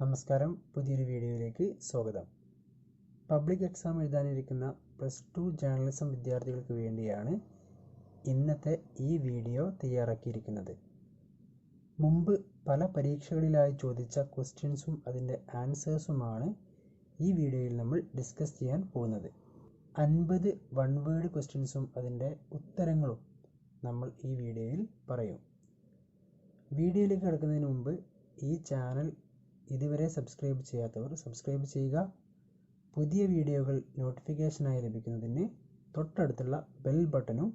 നമസ്കാരം, പുതിയൊരു വീഡിയോയിലേക്ക് സ്വാഗതം. പബ്ലിക് എക്സാം എഴുതാനിരിക്കുന്ന +2 ജേർണലിസം വിദ്യാർത്ഥികൾക്ക് വേണ്ടിയാണ് ഇന്നത്തെ ഈ വീഡിയോ തയ്യാറാക്കിയിരിക്കുന്നത്. മുമ്പ് പല പരീക്ഷകളിലായി ചോദിച്ച ക്വസ്റ്റ്യൻസും അതിൻ്റെ ആൻസേഴ്സുമാണ് ഈ വീഡിയോയിൽ നമ്മൾ ഡിസ്കസ് ചെയ്യാൻ പോകുന്നത്. 50 വൺ വേർഡ് ക്വസ്റ്റ്യൻസും അതിൻ്റെ ഉത്തരങ്ങളും നമ്മൾ ഈ വീഡിയോയിൽ പറയും. വീഡിയോയിലേക്ക് കടക്കുന്നതിന് മുമ്പ് ഈ ചാനൽ ഇതുവരെ സബ്സ്ക്രൈബ് ചെയ്യാത്തവർ സബ്സ്ക്രൈബ് ചെയ്യുക. പുതിയ വീഡിയോകൾ നോട്ടിഫിക്കേഷനായി ലഭിക്കുന്നതിന് തൊട്ടടുത്തുള്ള ബെൽ ബട്ടണും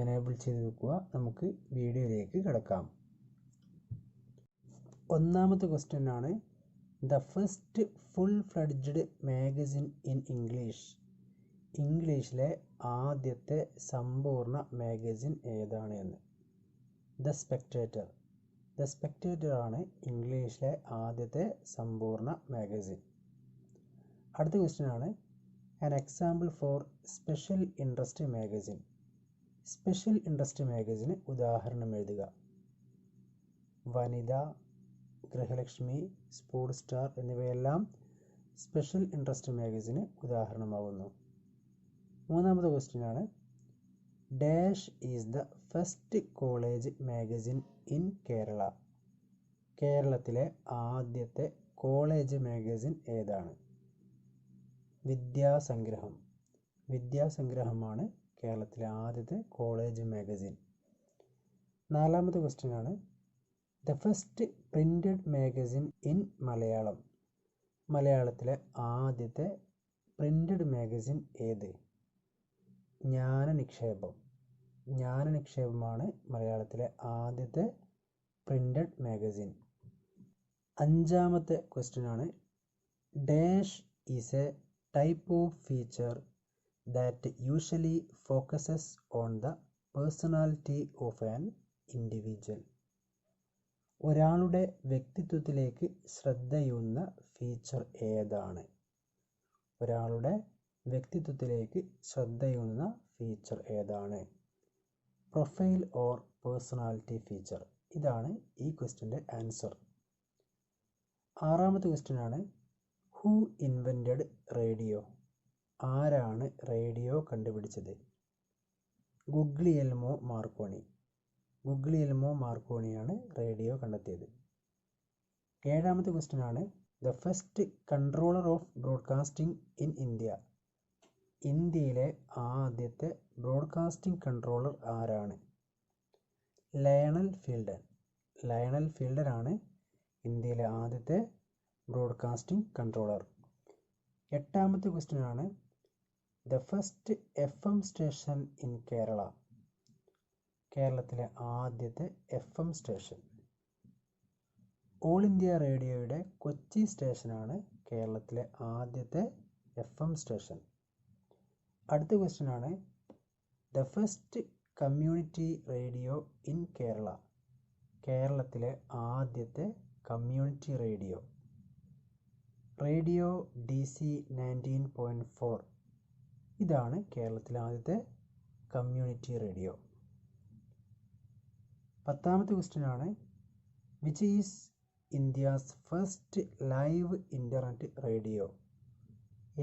എനേബിൾ ചെയ്ത് വെക്കുക. നമുക്ക് വീഡിയോയിലേക്ക് കടക്കാം. ഒന്നാമത്തെ ക്വസ്റ്റ്യൻ ആണ്, the first full fledged magazine in English. ഇംഗ്ലീഷിലെ ആദ്യത്തെ സമ്പൂർണ്ണ മാഗസിൻ ഏതാണ് എന്ന്. The spectator. ദ സ്പെക്ടേറ്റർ ആണ് ഇംഗ്ലീഷിലെ ആദ്യത്തെ സമ്പൂർണ്ണ മാഗസിൻ. അടുത്ത ക്വസ്റ്റ്യൻ ആണ്, an example for special interest magazine. Special interest മാഗസിന് ഉദാഹരണം എഴുതുക. വനിത, ഗൃഹലക്ഷ്മി, സ്പോർട്സ് സ്റ്റാർ എന്നിവയെല്ലാം സ്പെഷ്യൽ ഇൻട്രസ്റ്റ് മാഗസിന് ഉദാഹരണമാകുന്നു. മൂന്നാമത്തെ ക്വസ്റ്റ്യൻ ആണ്, dash is the first college magazine in Kerala. കേരളത്തിലെ ആദ്യത്തെ കോളേജ് മാഗസിൻ ഏതാണ്? വിദ്യാസംഗ്രഹം. വിദ്യാസംഗ്രഹമാണ് കേരളത്തിലെ ആദ്യത്തെ കോളേജ് മാഗസിൻ. നാലാമത്തെ ക്വസ്റ്റ്യൻ ആണ്, the first printed magazine in Malayalam. മലയാളത്തിലെ ആദ്യത്തെ പ്രിന്റഡ് മാഗസിൻ ഏത്? ജ്ഞാനനിക്ഷേപം. ജ്ഞാനനിക്ഷേപമാണ് മലയാളത്തിലെ ആദ്യത്തെ പ്രിന്റഡ് മാഗസിൻ. അഞ്ചാമത്തെ ക്വസ്റ്റ്യൻ ആണ്, dash is A type of feature that usually focuses on the personality of an individual. ഒരാളുടെ വ്യക്തിത്വത്തിലേക്ക് ശ്രദ്ധയൂന്ന ഫീച്ചർ ഏതാണ്? ഒരാളുടെ വ്യക്തിത്വത്തിലേക്ക് ശ്രദ്ധയൂന്ന ഫീച്ചർ ഏതാണ്? Profile or personality feature. ഇതാണ് ഈ ക്വസ്റ്റ്യൻ്റെ ആൻസർ. ആറാമത്തെ ക്വസ്റ്റ്യൻ ആണ്, ഹൂ ഇൻവെൻറ്റഡ് റേഡിയോ. ആരാണ് റേഡിയോ കണ്ടുപിടിച്ചത്? ഗുഗ്ലിയെൽമോ മാർക്കോണി. ഗുഗ്ലിയെൽമോ മാർക്കോണിയാണ് റേഡിയോ കണ്ടെത്തിയത്. ഏഴാമത്തെ ക്വസ്റ്റ്യൻ ആണ്, the first controller of broadcasting in India. ഇന്ത്യയിലെ ആദ്യത്തെ ബ്രോഡ്കാസ്റ്റിംഗ് കൺട്രോളർ ആരാണ്? ലയണൽ ഫീൽഡൻ. ലയണൽ ഫീൽഡൻ ആണ് ഇന്ത്യയിലെ ആദ്യത്തെ ബ്രോഡ്കാസ്റ്റിംഗ് കൺട്രോളർ. എട്ടാമത്തെ ക്വസ്റ്റ്യൻ ആണ്, the first FM station in Kerala. കേരളത്തിലെ ആദ്യത്തെ FM സ്റ്റേഷൻ. ഓൾ ഇന്ത്യ റേഡിയോയുടെ കൊച്ചി സ്റ്റേഷനാണ് കേരളത്തിലെ ആദ്യത്തെ FM സ്റ്റേഷൻ. അടുത്ത ക്വസ്റ്റ്യൻ ആണ്, the first community radio in Kerala. കേരളത്തിലെ ആദ്യത്തെ കമ്മ്യൂണിറ്റി റേഡിയോ. Radio DC 19.4. ഇതാണ് കേരളത്തിലെ ആദ്യത്തെ കമ്മ്യൂണിറ്റി റേഡിയോ. പത്താമത്തെ ക്വസ്റ്റ്യൻ ആണ്, which is India's first live internet radio.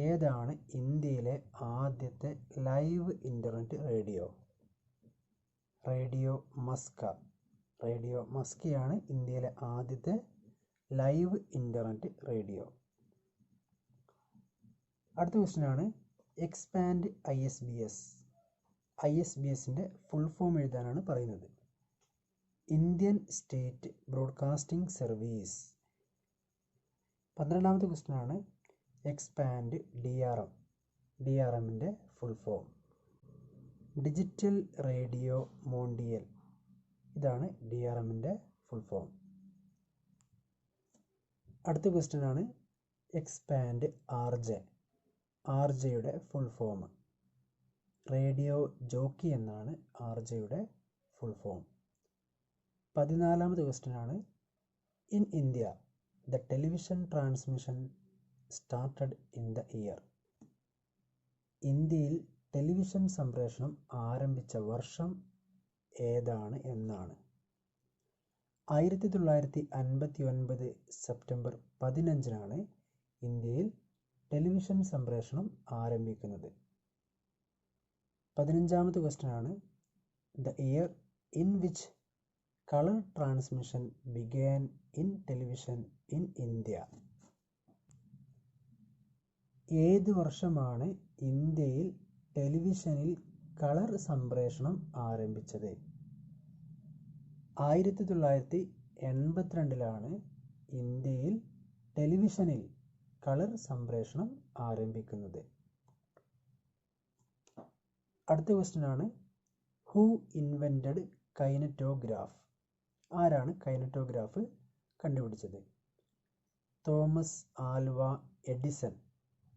ഏതാണ് ഇന്ത്യയിലെ ആദ്യത്തെ live internet radio? Radio Maska. Radio മസ്കയാണ് ഇന്ത്യയിലെ ആദ്യത്തെ ലൈവ് ഇൻ്റർനെറ്റ് റേഡിയോ. അടുത്ത ക്വസ്റ്റ്യൻ ആണ്, എക്സ്പാൻഡ് ISBS. ISBSൻ്റെ ഫുൾ ഫോം എഴുതാനാണ് പറയുന്നത്. Indian state broadcasting service. 12ാമത്തെ ക്വസ്റ്റ്യൻ ആണ്, എക്സ്പാൻഡ് DRM. DRMൻ്റെ full form. Digital radio Mondiale. ഇതാണ് DRMൻ്റെ ഫുൾ ഫോം. അടുത്ത ക്വസ്റ്റ്യൻ ആണ്, എക്സ്പാൻഡ് RJ. RJയുടെ ഫുൾ ഫോം. റേഡിയോ ജോക്കി എന്നാണ് RJയുടെ ഫുൾ ഫോം. 14ാമത്തെ ക്വസ്റ്റ്യൻ ആണ്, in India the television transmission started in the year. ഇന്ത്യയിൽ ടെലിവിഷൻ സംപ്രേഷണം ആരംഭിച്ച വർഷം ഏതാണ് എന്നാണ്. 1959 സെപ്റ്റംബർ 15 ഇന്ത്യയിൽ ടെലിവിഷൻ സംപ്രേഷണം ആരംഭിക്കുന്നത്. 15ാമത്തെ ക്വസ്റ്റ്യൻ ആണ് the year in which colour transmission began in television in India. ഏത് വർഷമാണ് ഇന്ത്യയിൽ ടെലിവിഷനിൽ കളർ സംപ്രേഷണം ആരംഭിച്ചത്? 1982 ഇന്ത്യയിൽ ടെലിവിഷനിൽ കളർ സംപ്രേഷണം ആരംഭിക്കുന്നത്. അടുത്ത ക്വസ്റ്റ്യൻ ആണ് ഹൂ ഇൻവെന്റഡ് കൈനറ്റോഗ്രാഫ്. ആരാണ് കൈനറ്റോഗ്രാഫ് കണ്ടുപിടിച്ചത്? Thomas Alva Edison.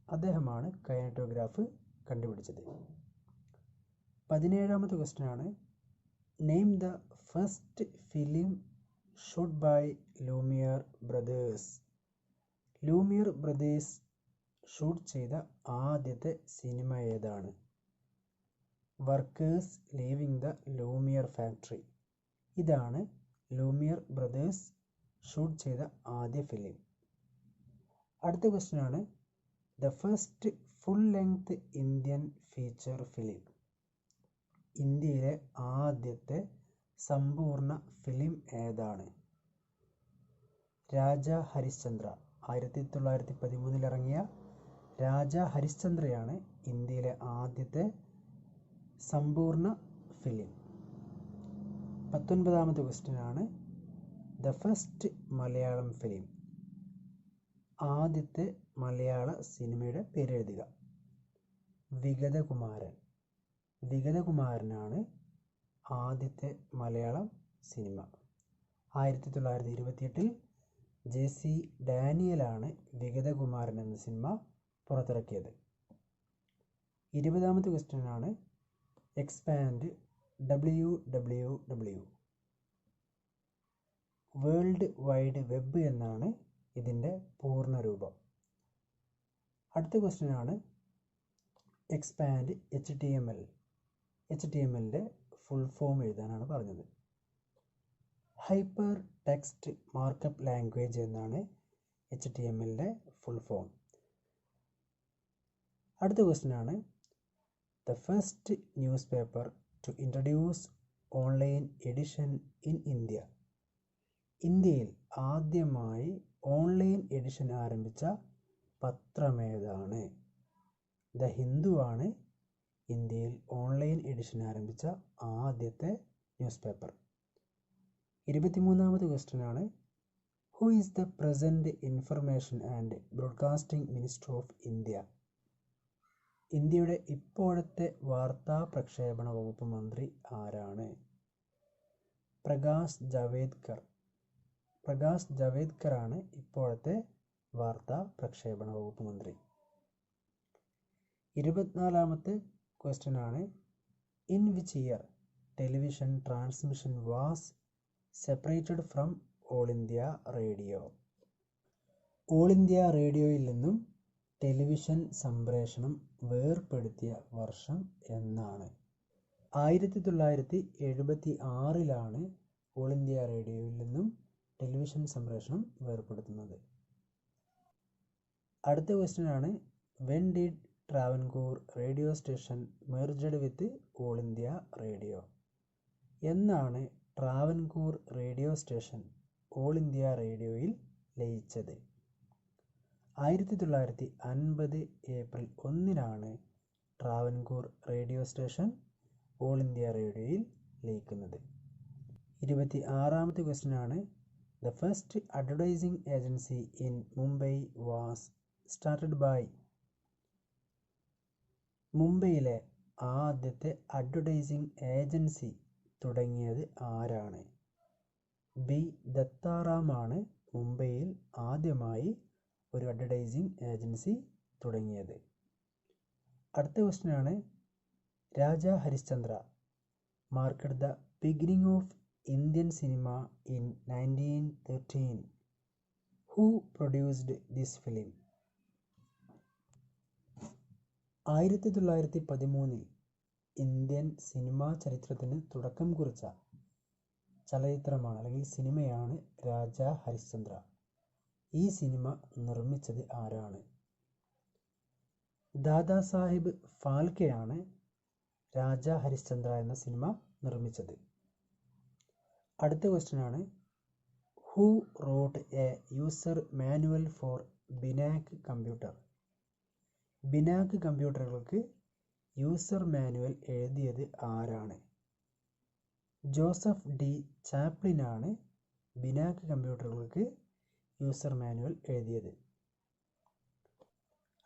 അദ്ദേഹമാണ് കൈനറ്റോഗ്രാഫ് കണ്ടുപിടിച്ചത്. 17ാമത്തെ ക്വസ്റ്റ്യൻ ആണ് name the first film shoot by Lumiere brothers. Lumiere brothers shoot ചെയ്ത ആദ്യത്തെ സിനിമ ഏതാണ്? Workers leaving the Lumiere factory. ഇതാണ് ലൂമിയർ ബ്രദേഴ്സ് ഷൂട്ട് ചെയ്ത ആദ്യ ഫിലിം. അടുത്ത ക്വസ്റ്റ്യൻ ആണ് the first full length Indian feature film. ഇന്ത്യയിലെ ആദ്യത്തെ സമ്പൂർണ്ണ ഫിലിം ഏതാണ്? രാജാ ഹരിശ്ചന്ദ്ര. 1913 ഇറങ്ങിയ രാജാ ഹരിശ്ചന്ദ്രയാണ് ഇന്ത്യയിലെ ആദ്യത്തെ സമ്പൂർണ്ണ ഫിലിം. 19ാമത്തെ ക്വസ്റ്റ്യൻ ആണ് ദ ഫസ്റ്റ് മലയാളം ഫിലിം. ആദ്യത്തെ മലയാള സിനിമയുടെ പേരെഴുതുക. വിഗതകുമാരൻ. വിഗതകുമാരനാണ് ആദ്യത്തെ മലയാളം സിനിമ. 1928 JC ഡാനിയലാണ് വിഗതകുമാരൻ എന്ന സിനിമ പുറത്തിറക്കിയത്. 20ാമത്തെ ക്വസ്റ്റ്യൻ ആണ് expand WWW. World wide web എന്നാണ് ഇതിൻ്റെ പൂർണ്ണരൂപം. അടുത്ത ക്വസ്റ്റ്യൻ ആണ് എക്സ്പാൻഡ് HTML. HTMLൻ്റെ ഫുൾ ഫോം എഴുതാനാണ് പറഞ്ഞത്. ഹൈപ്പർ ടെക്സ്റ്റ് മാർക്കപ്പ് ലാംഗ്വേജ് എന്നാണ് HTMLൻ്റെ ഫുൾ ഫോം. അടുത്ത ക്വസ്റ്റ്യൻ ആണ് the first news paper two introduce online edition in India. ഇന്ത്യയിൽ ആദ്യമായി ഓൺലൈൻ എഡിഷൻ ആരംഭിച്ച പത്രമേതാണ്? ദ ഹിന്ദു ആണ് ഇന്ത്യയിൽ ഓൺലൈൻ എഡിഷൻ ആരംഭിച്ച ആദ്യത്തെ ന്യൂസ് പേപ്പർ. 23ാമത്തെ ക്വസ്റ്റ്യൻ ആണ് who is the present information and broadcasting minister of India. ഇന്ത്യയുടെ ഇപ്പോഴത്തെ വാർത്താ പ്രക്ഷേപണ വകുപ്പ് മന്ത്രി ആരാണ്? പ്രകാശ് ജാവേദ്കർ. പ്രകാശ് ജാവേദ്കർ ആണ് ഇപ്പോഴത്തെ വാർത്താ പ്രക്ഷേപണ വകുപ്പ് മന്ത്രി. 24ാമത്തെ ക്വസ്റ്റ്യൻ ആണ് in which year television transmission was separated from all India radio. All India റേഡിയോയിൽ നിന്നും ടെലിവിഷൻ സംപ്രേഷണം വേർപെടുത്തിയ വർഷം എന്നാണ്? 1976 ഓൾ ഇന്ത്യ റേഡിയോയിൽ നിന്നും ടെലിവിഷൻ സംപ്രേഷണം വേർപെടുത്തുന്നത്. അടുത്ത ക്വസ്റ്റ്യൻ ആണ് when did Travancore radio station merged with All India Radio. എന്നാണ് Travancore radio station All India റേഡിയോയിൽ ലയിച്ചത്? 1950 April 1 Travancore radio station All India റേഡിയോയിൽ ലയിക്കുന്നത്. 26ാമത്തെ ക്വസ്റ്റ്യൻ ആണ് the first advertising agency in Mumbai was started by. മുംബൈയിലെ ആദ്യത്തെ അഡ്വർടൈസിംഗ് ഏജൻസി തുടങ്ങിയത് ആരാണ്? ബി ദത്താറാം ആണ് മുംബൈയിൽ ആദ്യമായി ഒരു അഡ്വർടൈസിംഗ് ഏജൻസി തുടങ്ങിയത്. അടുത്ത ക്വസ്റ്റ്യൻ ആണ് Raja Harishchandra marked the beginning of Indian cinema in 1913. Who produced this film? 1913 Indian cinema ചരിത്രത്തിന് തുടക്കം കുറിച്ച ചലച്ചിത്രമാണ് അല്ലെങ്കിൽ സിനിമയാണ് രാജാ ഹരിശ്ചന്ദ്ര. ഈ സിനിമ നിർമ്മിച്ചത് ആരാണ്? ദാദാസാഹിബ് ഫാൽക്കെയാണ് രാജാ ഹരിശ്ചന്ദ്ര എന്ന സിനിമ നിർമ്മിച്ചത്. അടുത്ത ക്വസ്റ്റ്യനാണ്, who wrote a user manual for BINAC computer? BINAC കമ്പ്യൂട്ടറുകൾക്ക് യൂസർ മാനുവൽ എഴുതിയത് ആരാണ്? ജോസഫ് ഡി ചാപ്ലിനാണ് ബിനാക് കമ്പ്യൂട്ടറുകൾക്ക് യൂസർ മാനുവൽ എഴുതിയത്.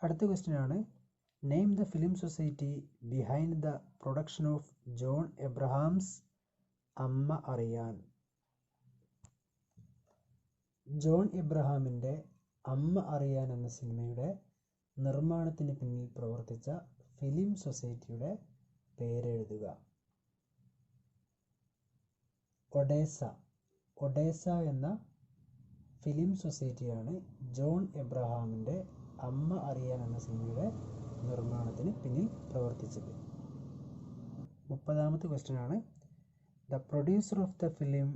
അടുത്ത ക്വസ്റ്റ്യനാണ്, name the film society behind the production of John Abraham's Amma Ariyan? John എബ്രഹാമിൻ്റെ അമ്മ അറിയാൻ എന്ന സിനിമയുടെ നിർമ്മാണത്തിന് പിന്നിൽ പ്രവർത്തിച്ച ഫിലിം സൊസൈറ്റിയുടെ പേരെഴുതുക. ഒഡേസ എന്ന ഫിലിം സൊസൈറ്റിയാണ് ജോൺ എബ്രഹാമിൻ്റെ അമ്മ അറിയാൻ എന്ന സിനിമയുടെ നിർമ്മാണത്തിന് പിന്നിൽ പ്രവർത്തിച്ചത്. 30ാമത്തെ ക്വസ്റ്റ്യനാണ്, the producer of the film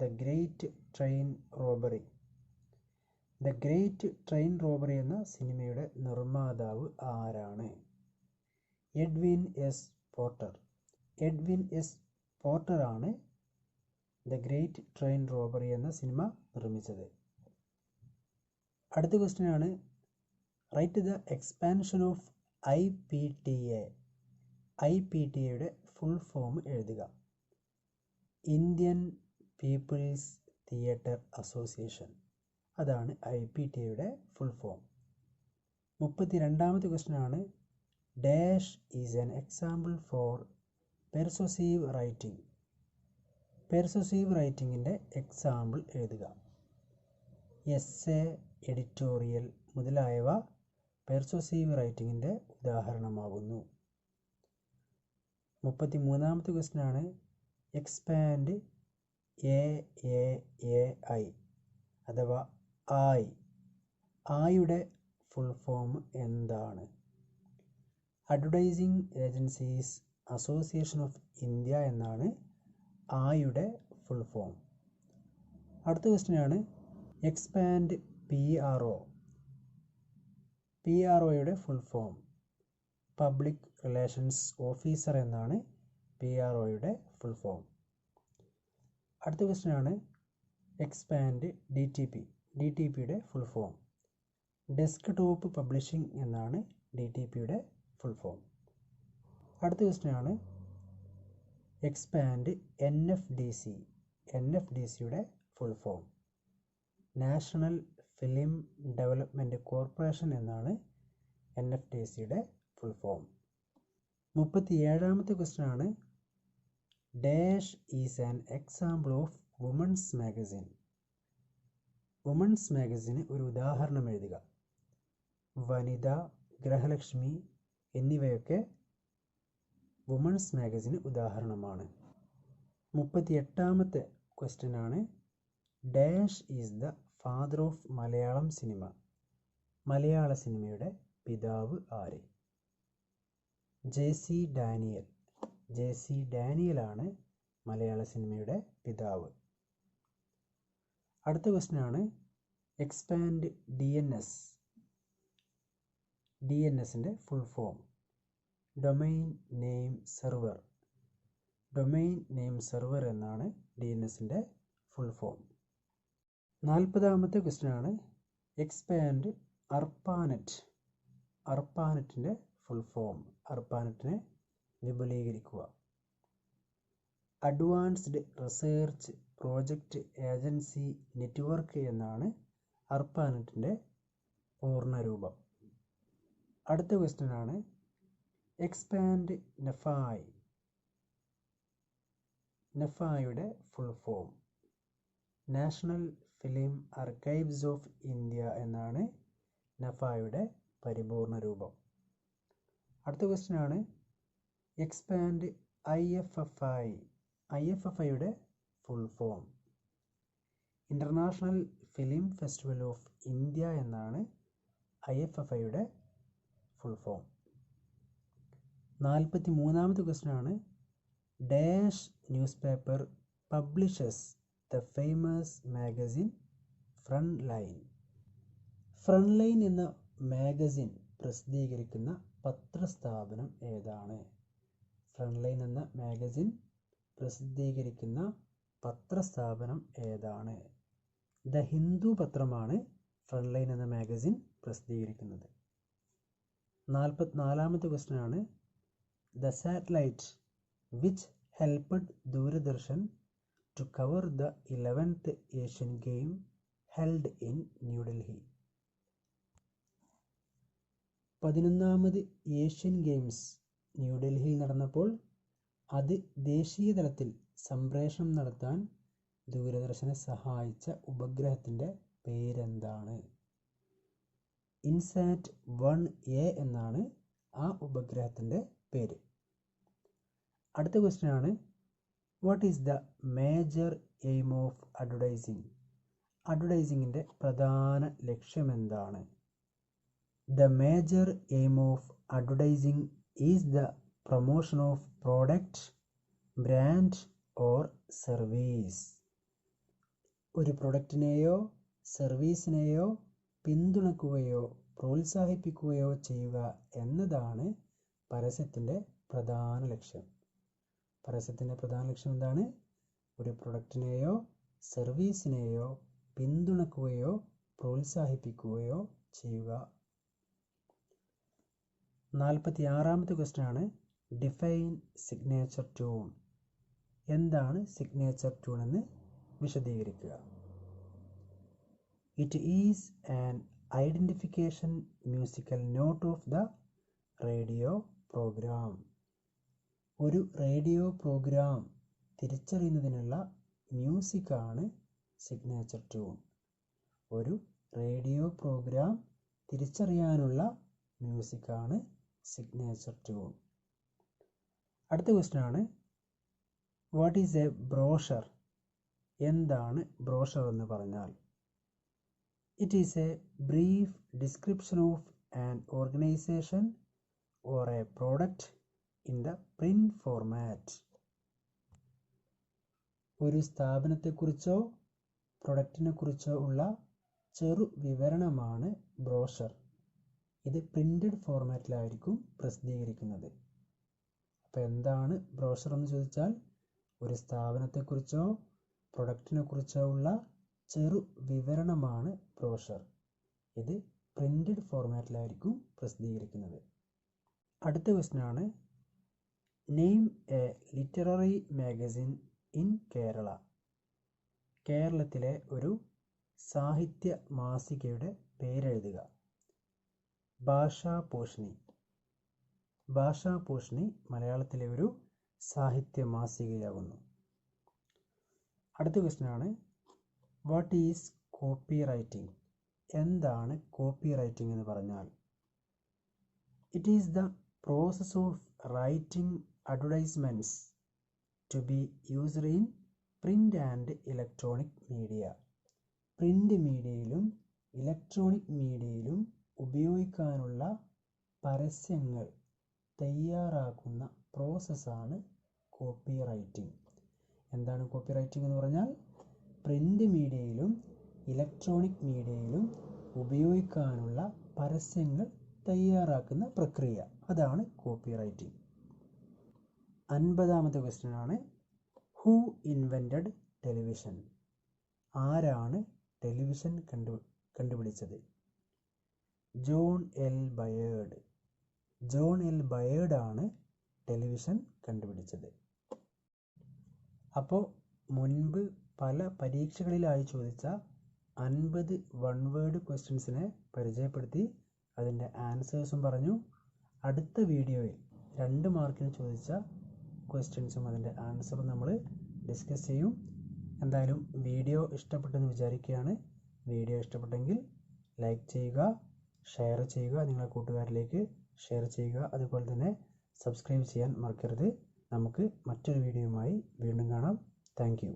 the great train robbery? The great train robbery എന്ന സിനിമയുടെ നിർമ്മാതാവ് ആരാണ്? Edwin S Porter. Edwin S Porter ആണ് ദ ഗ്രേറ്റ് ട്രെയിൻ റോബറി എന്ന സിനിമ നിർമ്മിച്ചത്. അടുത്ത ക്വസ്റ്റ്യനാണ്, write the expansion of IPTA. IPTA full form എഴുതുക. Indian People's Theatre Association. അതാണ് IPTA ഫുൾ ഫോം. 32ാമത്തെ ക്വസ്റ്റ്യനാണ്, dash is an example for persuasive writing? Persuasive റൈറ്റിങ്ങിൻ്റെ example എഴുതുക. എസ്സേ, എഡിറ്റോറിയൽ മുതലായവ പെർസസീവ് റൈറ്റിങ്ങിൻ്റെ ഉദാഹരണമാകുന്നു. 33ാമത്തെ ക്വസ്റ്റ്യനാണ്, എക്സ്പാൻഡ് AAAI അഥവാ ആയുടെ ഫുൾ ഫോം എന്താണ്? Advertising agencies association of India എന്നാണ് ആയുടെ ഫുൾ ഫോം. അടുത്ത ക്വസ്റ്റ്യനാണ്, എക്സ്പാൻഡ് PROയുടെ full form public relations officer എന്നാണ് PROയുടെ ഫുൾ ഫോം. അടുത്ത ക്വസ്റ്റ്യനാണ്, എക്സ്പാൻഡ് DTPയുടെ ഫുൾ ഫോം ഡെസ്ക്ടോപ്പ് പബ്ലിഷിംഗ് എന്നാണ് DTPയുടെ ഫുൾ ഫോം. അടുത്ത ക്വസ്റ്റ്യനാണ്, എക്സ്പാൻഡ് NFDCയുടെ full form national film development corporation എന്നാണ് NFDCയുടെ ഫുൾ ഫോം. 37ാമത്തെ ക്വസ്റ്റ്യനാണ്, dash is an example of women's magazine? Women's മാഗസിന് ഒരു ഉദാഹരണം എഴുതുക. വനിത, ഗൃഹലക്ഷ്മി എന്നിവയൊക്കെ വുമൺസ് മാഗസിന് ഉദാഹരണമാണ്. 38ാമത്തെ ക്വസ്റ്റ്യനാണ്, dash is the father of Malayalam cinema? മലയാള സിനിമയുടെ പിതാവ് ആര്? JC ഡാനിയലാണ് മലയാള സിനിമയുടെ പിതാവ്. അടുത്ത ക്വസ്റ്റ്യനാണ്, എക്സ്പാൻഡ് DNSൻ്റെ full form domain name server എന്നാണ് DNSൻ്റെ ഫുൾ ഫോം. 40ാമത്തെ ക്വസ്റ്റ്യനാണ്, എക്സ്പാൻഡ് അർപ്പാനെറ്റിൻ്റെ ഫുൾ ഫോം. അർപ്പാനെറ്റിനെ വിപുലീകരിക്കുക. Advanced research project agency network എന്നാണ് അർപ്പാനെറ്റിൻ്റെ പൂർണ്ണരൂപം. അടുത്ത ക്വസ്റ്റ്യനാണ്, എക്സ്പാൻഡ് നെഫായുടെ full form national film archives of India എന്നാണ് നെഫായുടെ പരിപൂർണ രൂപം. അടുത്ത ക്വസ്റ്റ്യനാണ്, എക്സ്പാൻഡ് IFFIയുടെ full form international film festival of India എന്നാണ് IFFIയുടെ ഫുൾ ഫോം. 43ാമത്തെ ക്വസ്റ്റ്യനാണ്, dash newspaper publishes the famous magazine Frontline? Frontline എന്ന മാഗസിൻ പ്രസിദ്ധീകരിക്കുന്ന പത്രസ്ഥാപനം ഏതാണ്? Frontline എന്ന മാഗസിൻ പ്രസിദ്ധീകരിക്കുന്ന പത്രസ്ഥാപനം ഏതാണ്? ദ ഹിന്ദു പത്രമാണ് Frontline എന്ന മാഗസിൻ പ്രസിദ്ധീകരിക്കുന്നത്. 44ാമത്തെ ക്വസ്റ്റ്യൻ ആണ്, the satellite which helped Doordarshan to cover the 11th Asian game held in New Delhi. 11ാമത് ഏഷ്യൻ ഗെയിംസ് ന്യൂഡൽഹിയിൽ നടന്നപ്പോൾ അത് ദേശീയ തലത്തിൽ സംപ്രേഷണം നടത്താൻ ദൂരദർശനെ സഹായിച്ച ഉപഗ്രഹത്തിൻ്റെ പേരെന്താണ്? ഇൻസാറ്റ് 1A എന്നാണ് ആ ഉപഗ്രഹത്തിൻ്റെ പേര്. അടുത്ത ക്വസ്റ്റ്യൻ ആണ്, what is the major aim of advertising? അഡ്വർടൈസിങ്ങിൻ്റെ പ്രധാന ലക്ഷ്യം എന്താണ്? The major aim of advertising is the promotion of product, brand or service. ഒരു പ്രൊഡക്റ്റിനെയോ സർവീസിനെയോ പിന്തുണയ്ക്കുകയോ പ്രോത്സാഹിപ്പിക്കുകയോ ചെയ്യുക എന്നതാണ് പരസ്യത്തിൻ്റെ പ്രധാന ലക്ഷ്യം. പരസ്യത്തിൻ്റെ പ്രധാന ലക്ഷ്യം എന്താണ്? ഒരു പ്രൊഡക്റ്റിനെയോ സർവീസിനെയോ പിന്തുണയ്ക്കുകയോ പ്രോത്സാഹിപ്പിക്കുകയോ ചെയ്യുക. 46ാമത്തെ ക്വസ്റ്റ്യൻ ആണ്, ഡിഫൈൻ സിഗ്നേച്ചർ ട്യൂൺ. എന്താണ് സിഗ്നേച്ചർ ട്യൂൺ എന്ന് വിശദീകരിക്കുക. It is an identification musical note of the radio programme. ഒരു റേഡിയോ പ്രോഗ്രാം തിരിച്ചറിയുന്നതിനുള്ള മ്യൂസിക്കാണ് സിഗ്നേച്ചർ ട്യൂൺ. ഒരു റേഡിയോ പ്രോഗ്രാം തിരിച്ചറിയാനുള്ള മ്യൂസിക്കാണ് സിഗ്നേച്ചർ ട്യൂൺ. അടുത്ത ക്വസ്റ്റ്യൻ ആണ്, വാട്ട് ഈസ് എ ബ്രോഷർ? എന്താണ് ബ്രോഷർ എന്ന് പറഞ്ഞാൽ? It is a brief description of an organisation or a product in the print format. ഒരു സ്ഥാപനത്തെക്കുറിച്ചോ പ്രൊഡക്റ്റിനെ കുറിച്ചോ ഉള്ള ചെറു വിവരണമാണ് ബ്രോഷർ. ഇത് പ്രിന്റഡ് ഫോർമാറ്റിലായിരിക്കും പ്രസിദ്ധീകരിക്കുന്നത്. അപ്പോൾ എന്താണ് ബ്രോഷർ എന്ന് ചോദിച്ചാൽ, ഒരു സ്ഥാപനത്തെക്കുറിച്ചോ പ്രൊഡക്റ്റിനെ കുറിച്ചോ ഉള്ള ചെറു വിവരണമാണ് ബ്രോഷർ. ഇത് പ്രിന്റഡ് ഫോർമാറ്റിലായിരിക്കും പ്രസിദ്ധീകരിക്കുന്നത്. അടുത്ത ക്വസ്റ്റ്യൻ ആണ്, name A literary magazine in Kerala. കേരളത്തിലെ ഒരു സാഹിത്യ മാസികയുടെ പേരെഴുതുക. ഭാഷാപോഷിണി. ഭാഷാപോഷിണി മലയാളത്തിലെ ഒരു സാഹിത്യ മാസികയാകുന്നു. അടുത്ത ക്വസ്റ്റ്യൻ ആണ്, വാട്ട് ഈസ് കോപ്പി റൈറ്റിംഗ്? എന്താണ് കോപ്പി റൈറ്റിംഗ് എന്ന് പറഞ്ഞാൽ? It is the process of writing advertisements to be used in print and electronic media. പ്രിൻ്റ് മീഡിയയിലും ഇലക്ട്രോണിക് മീഡിയയിലും ഉപയോഗിക്കാനുള്ള പരസ്യങ്ങൾ തയ്യാറാക്കുന്ന പ്രോസസ്സാണ് കോപ്പി റൈറ്റിംഗ്. എന്താണ് കോപ്പി റൈറ്റിംഗ് എന്ന് പറഞ്ഞാൽ? പ്രിൻ്റ് മീഡിയയിലും ഇലക്ട്രോണിക് മീഡിയയിലും ഉപയോഗിക്കാനുള്ള പരസ്യങ്ങൾ തയ്യാറാക്കുന്ന പ്രക്രിയ, അതാണ് കോപ്പി റൈറ്റിംഗ്. 50ാമത്തെ ക്വസ്റ്റ്യൻ ആണ്, ഹൂ ഇൻവെൻറ്റഡ് ടെലിവിഷൻ? ആരാണ് ടെലിവിഷൻ കണ്ടുപിടിച്ചത്? John L ബയേർഡ്. ജോൺ എൽ ബയേർഡ് ആണ് ടെലിവിഷൻ കണ്ടുപിടിച്ചത്. അപ്പോൾ മുൻപ് പല പരീക്ഷകളിലായി ചോദിച്ച 50 വൺ വേർഡ് ക്വസ്റ്റ്യൻസിനെ പരിചയപ്പെടുത്തി അതിൻ്റെ ആൻസേഴ്സും പറഞ്ഞു. അടുത്ത വീഡിയോയിൽ 2 മാർക്കിന് ചോദിച്ച ക്വസ്റ്റ്യൻസും അതിൻ്റെ ആൻസറും നമ്മൾ ഡിസ്കസ് ചെയ്യും. എന്തായാലും വീഡിയോ ഇഷ്ടപ്പെട്ടെന്ന് വിചാരിക്കുകയാണ്. വീഡിയോ ഇഷ്ടപ്പെട്ടെങ്കിൽ ലൈക്ക് ചെയ്യുക, ഷെയർ ചെയ്യുക, നിങ്ങളുടെ കൂട്ടുകാരിലേക്ക് ഷെയർ ചെയ്യുക. അതുപോലെ തന്നെ സബ്സ്ക്രൈബ് ചെയ്യാൻ മറക്കരുത്. നമുക്ക് മറ്റൊരു വീഡിയോയുമായി വീണ്ടും കാണാം. Thank you.